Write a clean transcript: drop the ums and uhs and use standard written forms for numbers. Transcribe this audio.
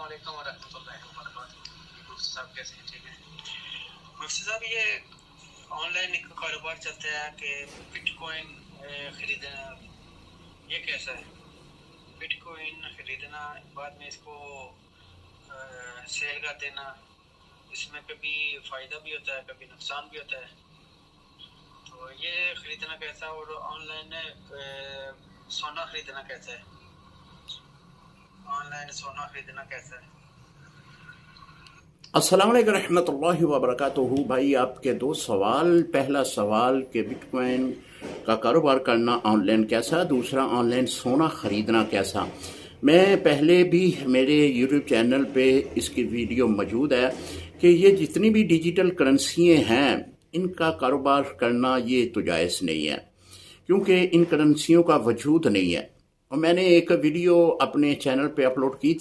علیکم ورحمۃ اللہ وبرکاتہ۔ مفتی صاحب کیسے ہیں؟ ٹھیک ہیں مفتی صاحب؟ یہ آن لائن ایک کاروبار چلتا ہے کہ بٹ کوائن خریدنا، یہ کیسا ہے؟ بٹ کوائن خریدنا، بعد میں اس کو سیل کر دینا، اس میں کبھی فائدہ بھی ہوتا ہے کبھی نقصان بھی ہوتا ہے، تو یہ خریدنا کیسا ہے؟ اور آن لائن سونا خریدنا کیسا ہے؟ آن لائن سونا خریدنا کیسا ہے؟ السلام علیکم رحمۃ اللہ وبرکاتہ۔ بھائی آپ کے دو سوال، پہلا سوال کہ بٹ کوائن کا کاروبار کرنا آن لائن کیسا، دوسرا آن لائن سونا خریدنا کیسا۔ میں پہلے بھی میرے یوٹیوب چینل پہ اس کی ویڈیو موجود ہے کہ یہ جتنی بھی ڈیجیٹل کرنسیاں ہیں ان کا کاروبار کرنا یہ تو جائز نہیں ہے، کیونکہ ان کرنسیوں کا وجود نہیں ہے۔ اور میں نے ایک ویڈیو اپنے چینل پہ اپلوڈ کی تھی